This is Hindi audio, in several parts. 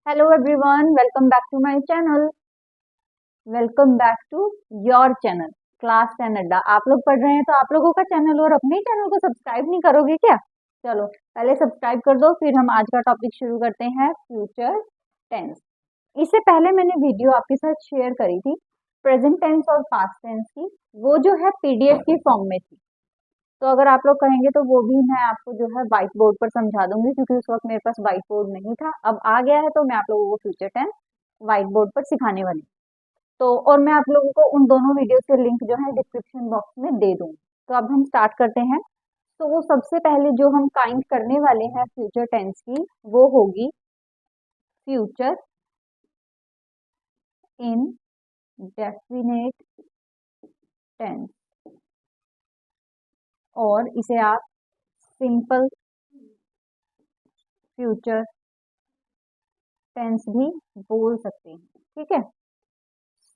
Hello everyone, welcome back to my channel. Welcome back to your channel class 10 Adda. आप लोग पढ़ रहे हैं तो आप लोगों का चैनल और अपने चैनल को सब्सक्राइब नहीं करोगे क्या? चलो पहले सब्सक्राइब कर दो, फिर हम आज का टॉपिक शुरू करते हैं, फ्यूचर टेंस। इससे पहले मैंने वीडियो आपके साथ शेयर करी थी प्रेजेंट टेंस और पास्ट टेंस की, वो जो है पीडीएफ की फॉर्म में थी। तो अगर आप लोग कहेंगे तो वो भी मैं आपको जो है व्हाइट बोर्ड पर समझा दूंगी, क्योंकि उस वक्त मेरे पास व्हाइट बोर्ड नहीं था। अब आ गया है तो मैं आप लोगों को फ्यूचर टेंस व्हाइट बोर्ड पर सिखाने वाली हूँ। तो और मैं आप लोगों को उन दोनों वीडियो के लिंक जो है डिस्क्रिप्शन बॉक्स में दे दूंगी। तो अब हम स्टार्ट करते हैं। तो वो सबसे पहले जो हम काइंड करने वाले हैं फ्यूचर टेंस की, वो होगी फ्यूचर इन डेफिनेट टेंस, और इसे आप सिंपल फ्यूचर टेंस भी बोल सकते हैं। ठीक है,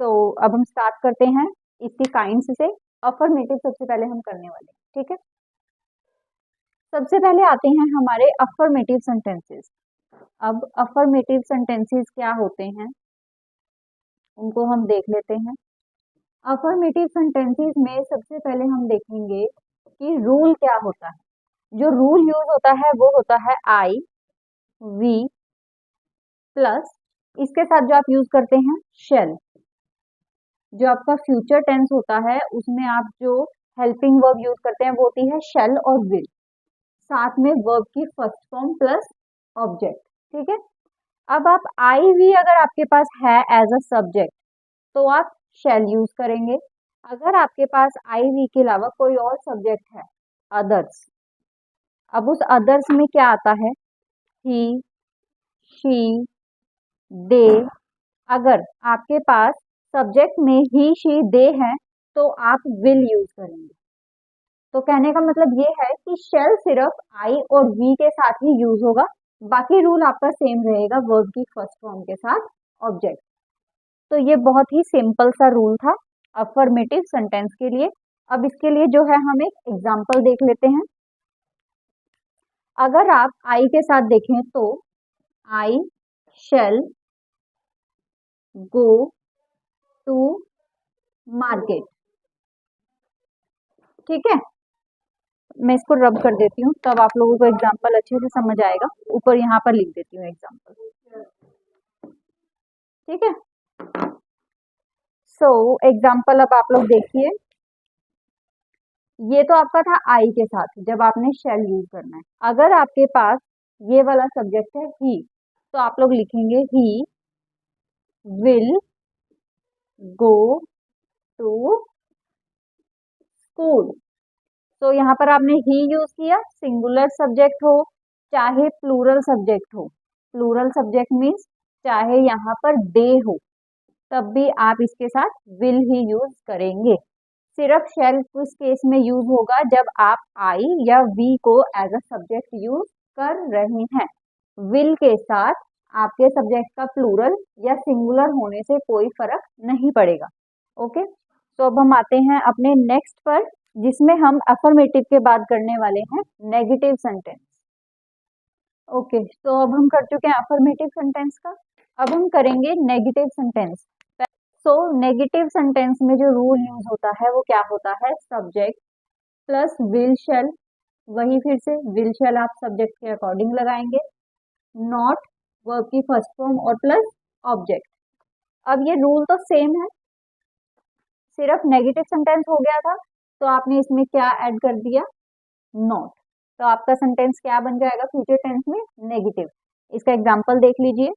तो अब हम स्टार्ट करते हैं इसकी काइंड्स से। अफर्मेटिव सबसे पहले हम करने वाले हैं। ठीक है, सबसे पहले आते हैं हमारे अफर्मेटिव सेंटेंसेस। अब अफर्मेटिव सेंटेंसेस क्या होते हैं उनको हम देख लेते हैं। अफर्मेटिव सेंटेंसेस में सबसे पहले हम देखेंगे कि रूल क्या होता है। जो रूल यूज होता है वो होता है आई वी प्लस, इसके साथ जो आप यूज करते हैं शेल। जो आपका फ्यूचर टेंस होता है उसमें आप जो हेल्पिंग वर्ब यूज करते हैं वो होती है शेल और विल, साथ में वर्ब की फर्स्ट फॉर्म प्लस ऑब्जेक्ट। ठीक है, अब आप आई वी अगर आपके पास है एज अ सब्जेक्ट तो आप शेल यूज करेंगे। अगर आपके पास आई वी के अलावा कोई और सब्जेक्ट है, अदर्स, अब उस अदर्स में क्या आता है, ही शी दे। अगर आपके पास सब्जेक्ट में ही शी दे है तो आप विल यूज करेंगे। तो कहने का मतलब ये है कि शेल सिर्फ आई और वी के साथ ही यूज होगा, बाकी रूल आपका सेम रहेगा वर्ब की फर्स्ट फॉर्म के साथ ऑब्जेक्ट। तो ये बहुत ही सिंपल सा रूल था अफर्मेटिव सेंटेंस के लिए। अब इसके लिए जो है हम एक एग्जांपल देख लेते हैं। अगर आप आई के साथ देखें तो I shall go to market. ठीक है, मैं इसको रब कर देती हूँ तब आप लोगों को एग्जाम्पल अच्छे से समझ आएगा। ऊपर यहाँ पर लिख देती हूँ एग्जाम्पल। ठीक है, सो एग्जाम्पल अब आप लोग देखिए। ये तो आपका था आई के साथ जब आपने शेल यूज करना है। अगर आपके पास ये वाला सब्जेक्ट है ही, तो आप लोग लिखेंगे he will go to school. तो यहाँ पर आपने ही यूज किया, सिंगुलर सब्जेक्ट हो चाहे प्लूरल सब्जेक्ट हो। प्लूरल सब्जेक्ट मीन्स चाहे यहाँ पर दे हो, तब भी आप इसके साथ विल ही यूज करेंगे। सिर्फ शेल किस केस में यूज होगा, जब आप आई या वी को एज अ सब्जेक्ट यूज कर रहे हैं। विल के साथ आपके सब्जेक्ट का प्लूरल या सिंगुलर होने से कोई फर्क नहीं पड़ेगा। ओके, तो अब हम आते हैं अपने नेक्स्ट पर, जिसमें हम अफर्मेटिव के बाद करने वाले हैं नेगेटिव सेंटेंस। ओके, तो अब हम कर चुके हैं अफर्मेटिव सेंटेंस का, अब हम करेंगे negative sentence. So negative sentence में जो रूल यूज होता है वो क्या होता है, सब्जेक्ट प्लस विल शेल। वही फिर से विल शेल आप सब्जेक्ट के अकॉर्डिंग लगाएंगे, नॉट वर्ब की फर्स्ट फॉर्म और प्लस ऑब्जेक्ट। अब ये रूल तो सेम है, सिर्फ नेगेटिव सेंटेंस हो गया था तो आपने इसमें क्या ऐड कर दिया, नॉट। तो आपका सेंटेंस क्या बन जाएगा फ्यूचर टेंस में, नेगेटिव। इसका एग्जांपल देख लीजिए,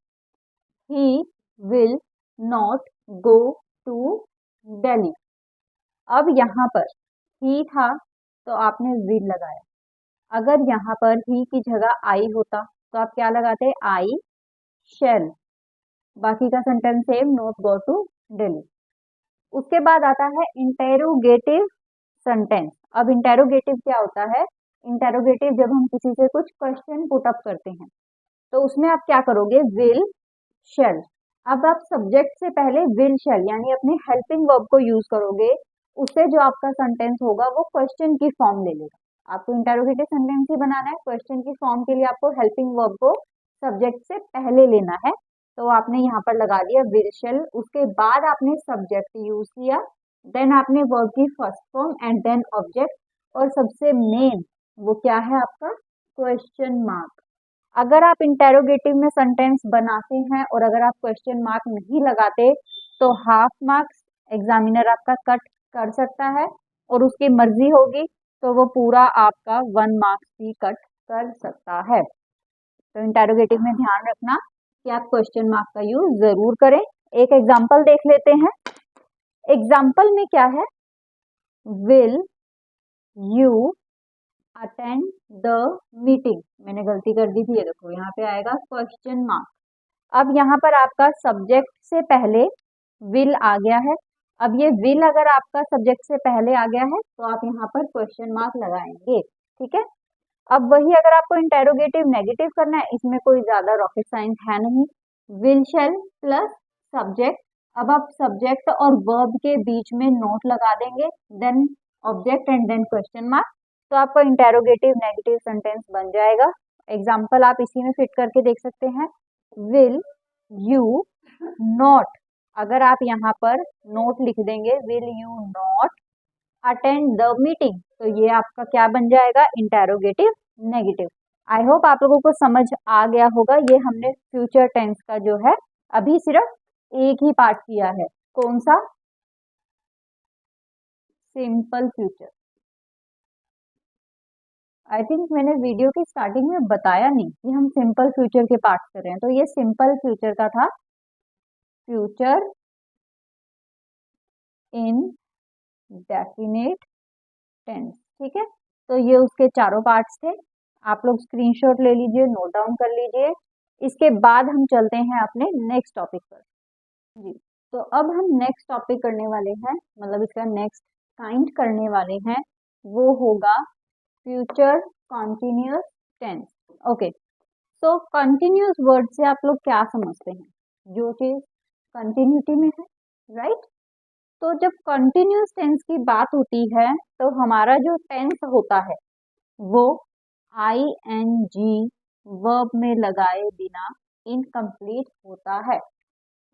he will not go to Delhi. अब यहाँ पर ही था तो आपने विल लगाया। अगर यहाँ पर ही की जगह आई होता तो आप क्या लगाते, आई शेल। बाकी का sentence same, not go to Delhi. उसके बाद आता है इंटेरोगेटिव सेंटेंस। अब इंटेरोगेटिव क्या होता है, इंटेरोगेटिव जब हम किसी से कुछ क्वेश्चन पुट अप करते हैं तो उसमें आप क्या करोगे, विल शेल। अब आप सब्जेक्ट से पहले विल शेल यानी अपने हेल्पिंग वर्ब को यूज करोगे, उससे जो आपका सेंटेंस होगा वो क्वेश्चन की फॉर्म ले लेगा। आपको इंटेरोगेटिव सेंटेंस ही बनाना है, क्वेश्चन की फॉर्म के लिए आपको हेल्पिंग वर्ब को सब्जेक्ट से पहले लेना है, तो आपने यहाँ पर लगा दिया विल शैल, उसके बाद आपने सब्जेक्ट यूज किया, देन आपने वर्ब की first form and then object, और सबसे मेन वो क्या है आपका क्वेश्चन मार्क। अगर आप इंटेरोगेटिव में सेंटेंस बनाते हैं और अगर आप क्वेश्चन मार्क नहीं लगाते तो हाफ मार्क्स एग्जामिनर आपका कट कर सकता है, और उसकी मर्जी होगी तो वो पूरा आपका 1 मार्क्स भी कट कर सकता है। तो इंटेरोगेटिव में ध्यान रखना कि आप क्वेश्चन मार्क का यूज जरूर करें। एक एग्जाम्पल देख लेते हैं। एग्जाम्पल में क्या है, will you attend the meeting, मैंने गलती कर दी थी, ये देखो यहाँ पे आएगा क्वेश्चन मार्क। अब यहाँ पर आपका सब्जेक्ट से पहले विल आ गया है, अब ये विल अगर आपका सब्जेक्ट से पहले आ गया है तो आप यहाँ पर क्वेश्चन मार्क लगाएंगे, ठीक है। अब वही अगर आपको इंटेरोगेटिव नेगेटिव करना है, इसमें कोई ज्यादा रॉकेट साइंस है नहीं, विल शैल प्लस सब्जेक्ट, अब आप सब्जेक्ट और वर्ब के बीच में नोट लगा देंगे, then object and then question mark, तो आपका इंटेरोगेटिव नेगेटिव सेंटेंस बन जाएगा। एग्जाम्पल आप इसी में फिट करके देख सकते हैं, विल यू नॉट, अगर आप यहाँ पर नोट लिख देंगे will you not attend the meeting, तो ये आपका क्या बन जाएगा इंटेरोगेटिव नेगेटिव। आई होप आप लोगों को समझ आ गया होगा। ये हमने फ्यूचर टेंस का जो है अभी सिर्फ एक ही पार्ट किया है, कौन सा, सिंपल फ्यूचर। आई थिंक मैंने वीडियो की स्टार्टिंग में बताया नहीं कि हम सिंपल फ्यूचर के पार्ट कर रहे हैं, तो ये सिंपल फ्यूचर का था, फ्यूचर इन डेफिनेट टेंस, ठीक है। तो ये उसके चारों पार्ट्स थे, आप लोग स्क्रीनशॉट ले लीजिए, नोट डाउन कर लीजिए। इसके बाद हम चलते हैं अपने नेक्स्ट टॉपिक पर जी। तो अब हम नेक्स्ट टॉपिक करने वाले हैं, मतलब इसका नेक्स्ट काइंड करने वाले हैं, वो होगा फ्यूचर कॉन्टिन्यूअस टेंस। ओके, सो कॉन्टिन्यूअस वर्ड से आप लोग क्या समझते हैं, जो चीज कंटिन्यूटी में है, राइट। तो जब कंटिन्यूअस टेंस की बात होती है तो हमारा जो टेंस होता है वो ING वर्ब में लगाए बिना इनकम्प्लीट होता है।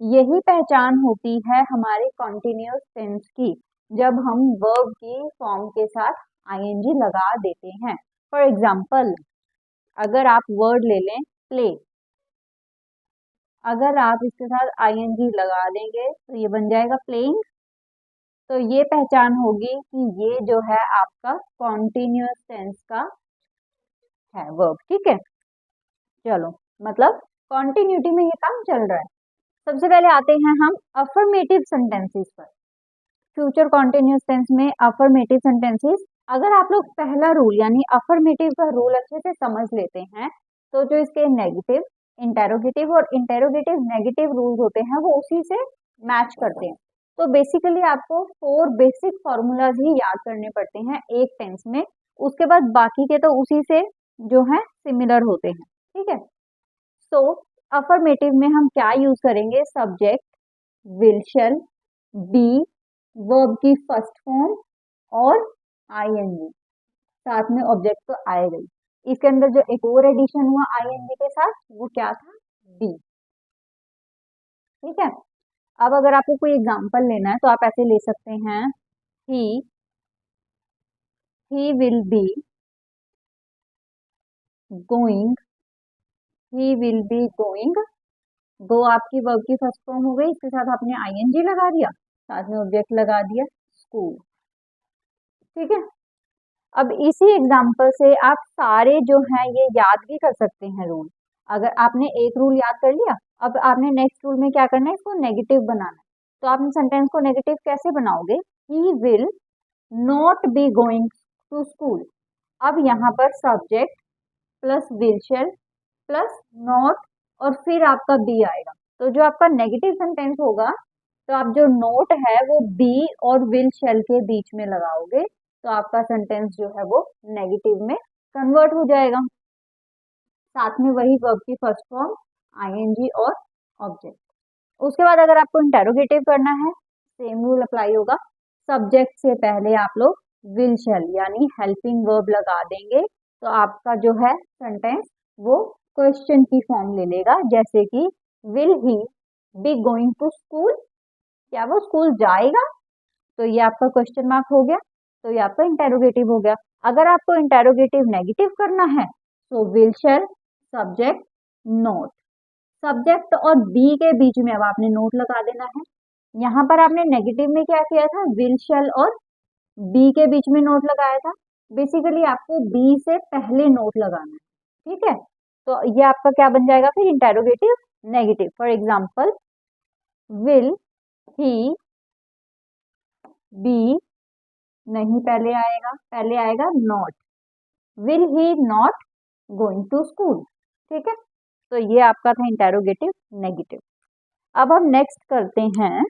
यही पहचान होती है हमारे कंटिन्यूअस टेंस की, जब हम वर्ब की फॉर्म के साथ ING लगा देते हैं। फॉर एग्जाम्पल, अगर आप वर्ड ले लें प्ले, अगर आप इसके साथ ING लगा देंगे तो ये बन जाएगा प्लेइंग, तो ये पहचान होगी कि ये जो है आपका कॉन्टिन्यूअस टेंस का है वर्ब, ठीक है। चलो, मतलब कॉन्टिन्यूटी में ये काम चल रहा है। सबसे पहले आते हैं हम अफर्मेटिव सेंटेंसेस पर। फ्यूचर कॉन्टिन्यूअस टेंस में अफर्मेटिव सेंटेंसेस, अगर आप लोग पहला रूल यानी अफर्मेटिव का रूल अच्छे से समझ लेते हैं तो जो इसके नेगेटिव, इंटेरोगेटिव और इंटेरोगेटिव नेगेटिव रूल्स होते हैं वो उसी से मैच करते हैं। तो बेसिकली आपको 4 बेसिक फॉर्मूलाज ही याद करने पड़ते हैं एक टेंस में, उसके बाद बाकी के तो उसी से जो है सिमिलर होते हैं, ठीक है। सो अफर्मेटिव में हम क्या यूज करेंगे, subject, will shall, be, verb की फर्स्ट फॉर्म और ING, साथ में ऑब्जेक्ट तो आएगा ही। इसके अंदर जो एक और एडिशन हुआ ING के साथ वो क्या था, बी, ठीक है। अब अगर आपको कोई एग्जांपल लेना है तो आप ऐसे ले सकते हैं, he will be going, he will be going, go आपकी वर्ब की फर्स्ट फॉर्म हो गई, इसके साथ आपने ING लगा दिया, साथ में ऑब्जेक्ट लगा दिया स्कूल, ठीक है। अब इसी एग्जाम्पल से आप सारे जो हैं ये याद भी कर सकते हैं रूल। अगर आपने एक रूल याद कर लिया, अब आपने नेक्स्ट रूल में क्या करना है, इसको नेगेटिव बनाना है। तो आपने सेंटेंस को नेगेटिव कैसे बनाओगे, he will not be going to school. अब यहाँ पर subject plus will shall plus not और फिर आपका बी आएगा, तो जो आपका नेगेटिव सेंटेंस होगा तो आप जो नोट है वो बी और विल शैल के बीच में लगाओगे, तो आपका सेंटेंस जो है वो नेगेटिव में कन्वर्ट हो जाएगा, साथ में वही वर्ब की फर्स्ट फॉर्म ING और ऑब्जेक्ट। उसके बाद अगर आपको इंटेरोगेटिव करना है, सेम रूल अप्लाई होगा, सब्जेक्ट से पहले आप लोग विल शैल यानी हेल्पिंग वर्ब लगा देंगे, तो आपका जो है सेंटेंस वो क्वेश्चन की फॉर्म ले लेगा, जैसे कि will he be going to school, क्या वो स्कूल जाएगा? तो ये आपका क्वेश्चन मार्क हो गया, तो ये आपका इंटेरोगेटिव हो गया। अगर आपको इंटेरोगेटिव नेगेटिव करना है तो will shell subject note, subject और बी के बीच में अब आपने नोट लगा देना है। यहाँ पर आपने नेगेटिव में क्या किया था, विल शैल और बी के बीच में नोट लगाया था। बेसिकली आपको बी से पहले नोट लगाना है, ठीक है। तो ये आपका क्या बन जाएगा फिर, interrogative negative. For example, will he be, नहीं पहले आएगा, पहले आएगा not, will he not going to school, ठीक है। तो ये आपका था इंटेरोगेटिव नेगेटिव। अब हम नेक्स्ट करते हैं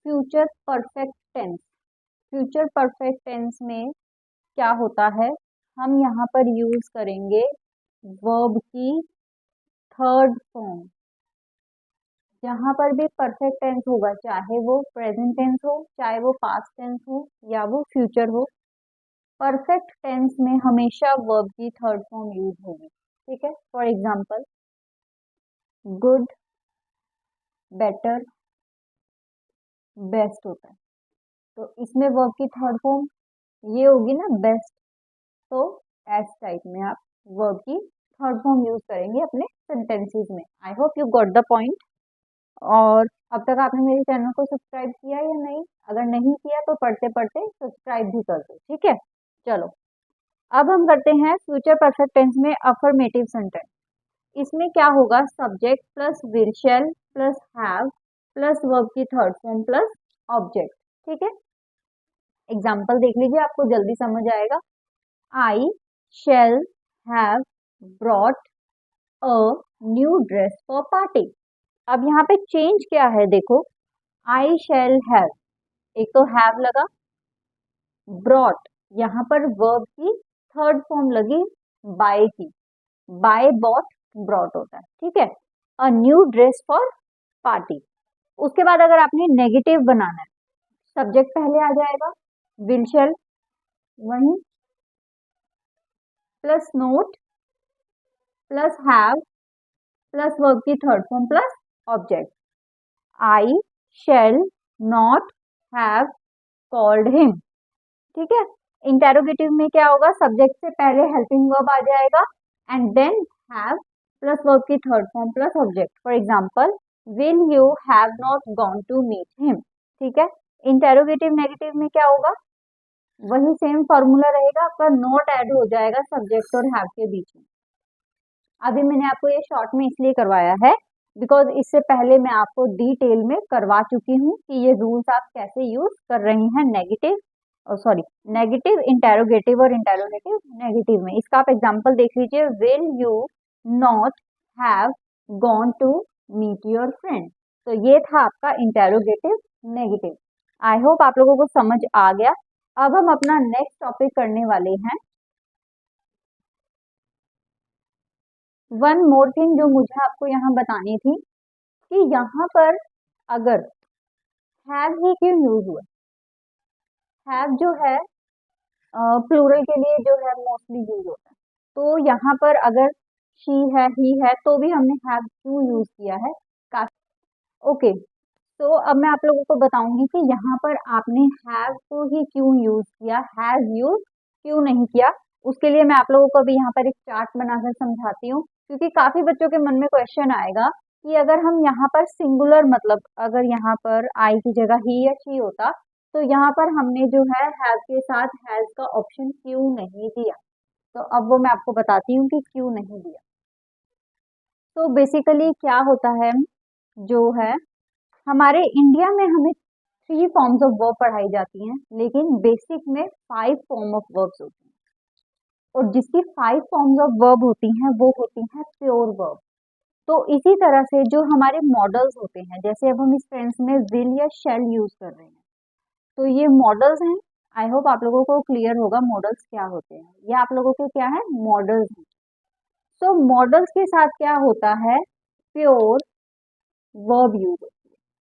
future perfect tense. Future perfect tense में क्या होता है, हम यहाँ पर यूज करेंगे वर्ब की थर्ड फॉर्म। जहाँ पर भी परफेक्ट टेंस होगा, चाहे वो प्रेजेंट टेंस हो, चाहे वो पास्ट टेंस हो, या वो फ्यूचर हो, परफेक्ट टेंस में हमेशा वर्ब की थर्ड फॉर्म यूज होगी, ठीक है। For example, good, better, best होता है, तो इसमें वर्ब की थर्ड फॉर्म ये होगी ना, बेस्ट। तो एस टाइप में आप वर्ब की थर्ड फॉर्म यूज करेंगे अपने सेंटेंसेस में। I hope you got the point. और अब तक आपने मेरे चैनल को सब्सक्राइब किया या नहीं? अगर नहीं किया तो पढ़ते पढ़ते सब्सक्राइब भी कर दो, ठीक है। चलो, अब हम करते हैं फ्यूचर परफेक्ट टेंस में अफर्मेटिव सेंटेंस। इसमें क्या होगा, subject plus will shall plus have plus verb की थर्ड फॉर्म प्लस ऑब्जेक्ट, ठीक है। एग्जाम्पल देख लीजिए, आपको जल्दी समझ आएगा। I shall have brought a new dress for party. अब यहाँ पे चेंज क्या है, देखो, आई शैल हैव, एक तो हैव लगा, ब्रॉट यहाँ पर वर्ब की थर्ड फॉर्म लगी बाय की, बाय बॉट ब्रॉट होता है, ठीक है। अ न्यू ड्रेस फॉर पार्टी। उसके बाद अगर आपने नेगेटिव बनाना है, सब्जेक्ट पहले आ जाएगा, विल शैल वही plus not plus have plus verb की third form plus object. I shall not have called him, ठीक है। इंटेरोगेटिव में क्या होगा, सब्जेक्ट से पहले हेल्पिंग वर्ब आ जाएगा and then have plus verb की third form plus object. For example, will you have not gone to meet him, ठीक है। इंटेरोगेटिव नेगेटिव में क्या होगा, वही सेम फॉर्मूला रहेगा, आपका नॉट ऐड हो जाएगा सब्जेक्ट और हैव के बीच में। अभी मैंने आपको ये शॉर्ट में इसलिए करवाया है बिकॉज इससे पहले मैं आपको डिटेल में करवा चुकी हूँ कि ये रूल्स आप कैसे यूज कर रही हैं नेगेटिव, सॉरी, नेगेटिव इंटेरोगेटिव और इंटेरोगेटिव नेगेटिव में। इसका आप एग्जांपल देख लीजिए, will you not have gone to meet your friend. तो ये था आपका इंटेरोगेटिव नेगेटिव। आई होप आप लोगों को समझ आ गया। अब हम अपना नेक्स्ट टॉपिक करने वाले हैं। वन मोर थिंग जो मुझे आपको यहाँ बतानी थी कि यहाँ पर अगर हैव ही क्यों यूज हुआ। हैव जो है प्लूरल के लिए जो है मोस्टली यूज होता है, तो यहाँ पर अगर शी है, ही है, तो भी हमने हैव क्यों यूज किया है, काफी ओके। तो अब मैं आप लोगों को बताऊंगी कि यहाँ पर आपने हैव को ही क्यों यूज किया, हैज यूज क्यों नहीं किया। उसके लिए मैं आप लोगों को अभी यहाँ पर एक चार्ट बनाकर समझाती हूँ, क्योंकि काफी बच्चों के मन में क्वेश्चन आएगा कि अगर हम यहाँ पर सिंगुलर, मतलब अगर यहाँ पर आई की जगह ही या शी होता, तो यहाँ पर हमने जो है हैव के साथ हैज का ऑप्शन क्यों नहीं दिया। तो अब वो मैं आपको बताती हूँ कि क्यों नहीं दिया। तो बेसिकली क्या होता है, जो है हमारे इंडिया में हमें 3 फॉर्म्स ऑफ वर्ब पढ़ाई जाती हैं, लेकिन बेसिक में 5 फॉर्म ऑफ वर्ब्स होती हैं, और जिसकी 5 फॉर्म्स ऑफ वर्ब होती हैं वो होती हैं प्योर वर्ब। तो इसी तरह से जो हमारे मॉडल्स होते हैं, जैसे अब हम इस टेंस में विल या शैल यूज कर रहे हैं, तो ये मॉडल्स हैं। आई होप आप लोगों को क्लियर होगा मॉडल्स क्या होते हैं, ये आप लोगों के क्या है, मॉडल्स हैं। तो मॉडल्स के साथ क्या होता है, प्योर वर्ब यूज होती है।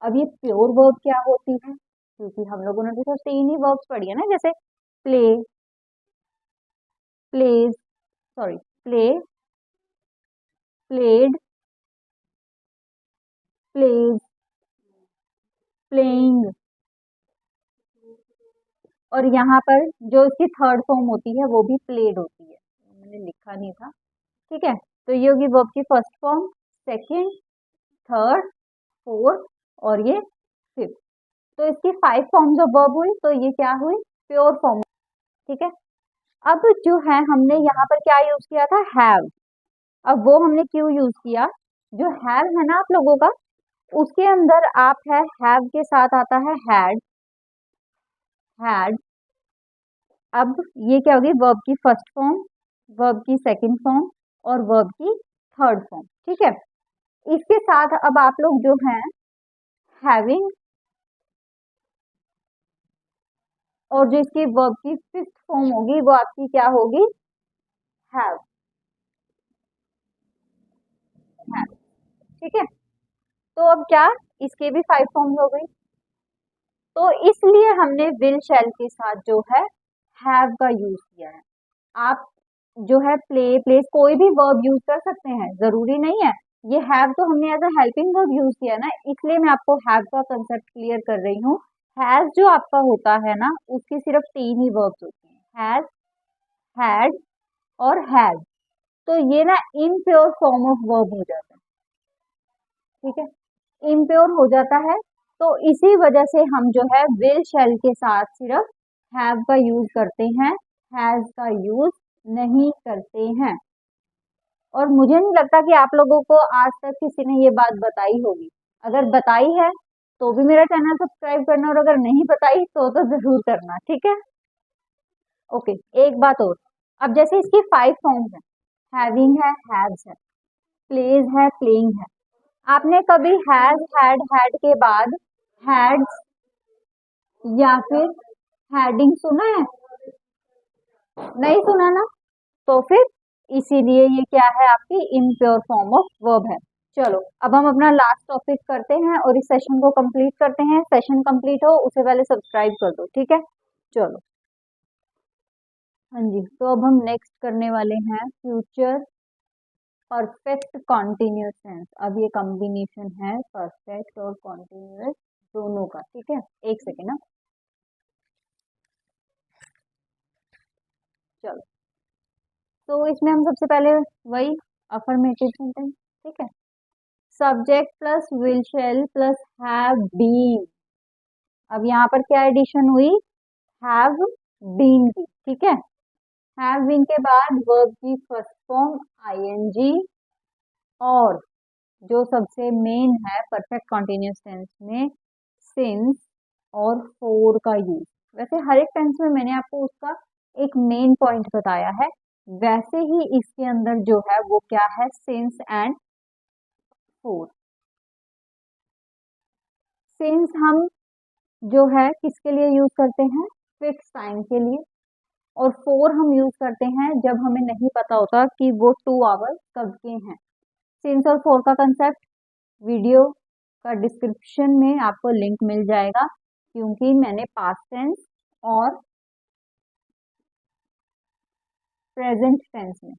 अब ये प्योर वर्ब क्या होती है, क्योंकि हम लोगों ने तो 3 ही वर्ब्स पढ़ी है ना, जैसे play, plays, sorry, play, played, plays, playing. और यहाँ पर जो इसकी थर्ड फॉर्म होती है वो भी प्लेड होती है, मैंने लिखा नहीं था, ठीक है। तो ये होगी वर्ब की first form, second, third, fourth और ये फिफ्थ। तो इसकी 5 फॉर्म्स ऑफ वर्ब हुई, तो ये क्या हुई, प्योर फॉर्म, ठीक है। अब जो है हमने यहाँ पर क्या यूज किया था, हैव। अब वो हमने क्यों यूज किया, जो हैव है ना आप लोगों का, उसके अंदर आप है हैव के साथ आता है हैड, हैड। अब ये क्या होगी, वर्ब की फर्स्ट फॉर्म, वर्ब की सेकंड फॉर्म और वर्ब की थर्ड फॉर्म, ठीक है। इसके साथ अब आप लोग जो हैं हैविंग, और जो इसकी वर्ब की फिफ्थ फॉर्म होगी वो आपकी क्या होगी, हैव, हैव, ठीक है। तो अब क्या, इसके भी 5 फॉर्म्स हो गई, तो इसलिए हमने विल शैल के साथ जो है हैव का यूज किया है। आप जो है प्ले, प्लेस, कोई भी वर्ब यूज कर सकते हैं, जरूरी नहीं है। ये हैव तो हमने as a helping verb use किया है ना, इसलिए मैं आपको हैव का कंसेप्ट क्लियर कर रही हूँ। हैज जो आपका होता है ना, उसकी सिर्फ 3 ही वर्ब्स होती हैं, हैज, हैड और हैज। तो ये ना इम्प्योर फॉर्म ऑफ वर्ब हो जाता है, ठीक है, इम्प्योर हो जाता है। तो इसी वजह से हम जो है विल शैल के साथ सिर्फ हैव का यूज करते हैं, हैज का यूज नहीं करते हैं। और मुझे नहीं लगता कि आप लोगों को आज तक किसी ने ये बात बताई होगी। अगर बताई है तो भी मेरा चैनल सब्सक्राइब करना, और अगर नहीं बताई तो जरूर करना, ठीक है। ओके, एक बात और, अब जैसे इसकी 5 फॉर्म्स है, हैविंग है, हैव्स है, प्लेज है, प्लेइंग है। आपने कभी हैज, हैड के बाद हैड्स या फिर हैडिंग सुना है, नहीं सुना ना, तो फिर इसीलिए ये क्या है, आपकी इम्प्योर फॉर्म ऑफ वर्ब है। चलो अब हम अपना लास्ट टॉपिक करते हैं और इस सेशन को कंप्लीट करते हैं। सेशन कंप्लीट हो उससे पहले सब्सक्राइब कर दो, ठीक है। चलो, हाँ जी, तो अब हम नेक्स्ट करने वाले हैं फ्यूचर परफेक्ट कॉन्टिन्यूस टेंस। अब ये कॉम्बिनेशन है परफेक्ट और कॉन्टिन्यूस दोनों का, ठीक है। एक सेकेंड ना, चलो। तो इसमें हम सबसे पहले वही अफर्मेटिव सेंटेंस, ठीक है, subject plus will shall plus have been. अब यहाँ पर क्या एडिशन हुई, हैव बीन की, ठीक है। हैव बीन के बाद वर्ब की फर्स्ट फॉर्म आईएनजी, और जो सबसे मेन है परफेक्ट कॉन्टिन्यूस टेंस में सिंस और फोर का यूज। वैसे हर एक टेंस में मैंने आपको उसका एक मेन पॉइंट बताया है, वैसे ही इसके अंदर जो है वो क्या है, सिंस एंड फोर। सिंस हम जो है किसके लिए यूज करते हैं, फिक्स टाइम के लिए, और फोर हम यूज करते हैं जब हमें नहीं पता होता कि वो 2 आवर्स कब के हैं। सिंस और फोर का कंसेप्ट वीडियो का डिस्क्रिप्शन में आपको लिंक मिल जाएगा, क्योंकि मैंने पास्ट टेंस और प्रेजेंट टेंस में,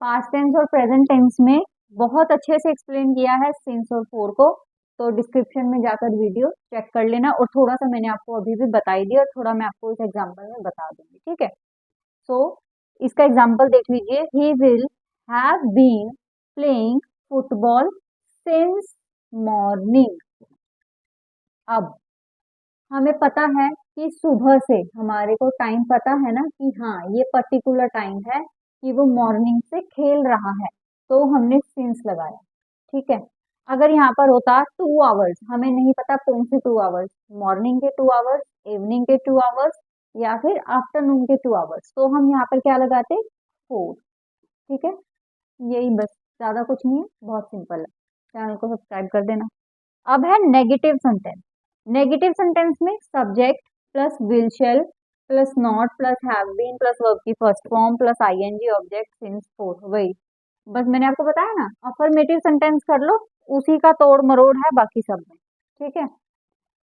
पास्ट टेंस और प्रेजेंट टेंस में बहुत अच्छे से एक्सप्लेन किया है सिंस और फोर को। तो डिस्क्रिप्शन में जाकर वीडियो चेक कर लेना, और थोड़ा सा मैंने आपको अभी भी बताई दी और थोड़ा मैं आपको इस एग्जांपल में बता दूंगी, ठीक है। सो इसका एग्जांपल देख लीजिए, he will have been playing football since morning. अब हमें पता है कि सुबह से, हमारे को टाइम पता है ना कि हाँ ये पर्टिकुलर टाइम है कि वो मॉर्निंग से खेल रहा है, तो हमने सिंस लगाया, ठीक है। अगर यहाँ पर होता 2 आवर्स, हमें नहीं पता कौन से 2 आवर्स, मॉर्निंग के 2 आवर्स, इवनिंग के 2 आवर्स या फिर आफ्टरनून के 2 आवर्स, तो हम यहाँ पर क्या लगाते, 4, ठीक है। यही बस, ज्यादा कुछ नहीं है, बहुत सिंपल है। चैनल को सब्सक्राइब कर देना। अब है नेगेटिव सेंटेंस। नेगेटिव सेंटेंस में subject plus will shall plus not plus have been plus verb की first form plus ING object since for, वही बस मैंने आपको बताया ना। अफर्मेटिव सेंटेंस कर लो, उसी का तोड़ मरोड़ है बाकी सब में, ठीक है।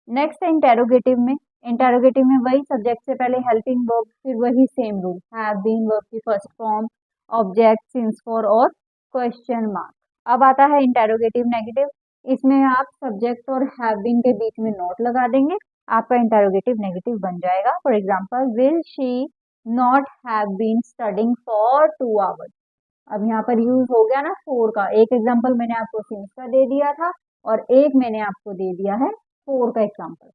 नेक्स्ट है इंटेरोगेटिव में। इंटेरोगेटिव में वही सब्जेक्ट से पहले हेल्पिंग वर्ब, फिर वही same rule, have been verb की first form, object since for और क्वेश्चन मार्क, अब आता है इंटेरोगेटिव नेगेटिव। इसमें आप सब्जेक्ट और हैव बीन के बीच में नॉट लगा देंगे, आपका इंटेरोगेटिव नेगेटिव बन जाएगा। For example, will she not have been studying for 2 hours. अब यहाँ पर यूज हो गया ना फोर का। एक एग्जाम्पल मैंने आपको सिंस का दे दिया था और एक मैंने आपको दे दिया है फोर का एग्जाम्पल।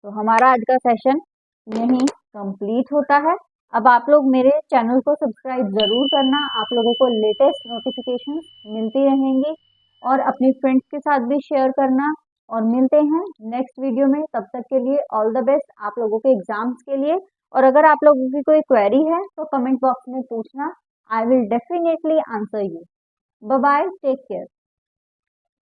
तो हमारा आज का सेशन यहीं कंप्लीट होता है। अब आप लोग मेरे चैनल को सब्सक्राइब जरूर करना, आप लोगों को लेटेस्ट नोटिफिकेशन मिलती रहेंगी और अपनी फ्रेंड्स के साथ भी शेयर करना। और मिलते हैं नेक्स्ट वीडियो में, तब तक के लिए ऑल द बेस्ट आप लोगों के एग्जाम्स के लिए। और अगर आप लोगों की कोई क्वेरी है तो कमेंट बॉक्स में पूछना, I will definitely answer you. Bye bye, take care.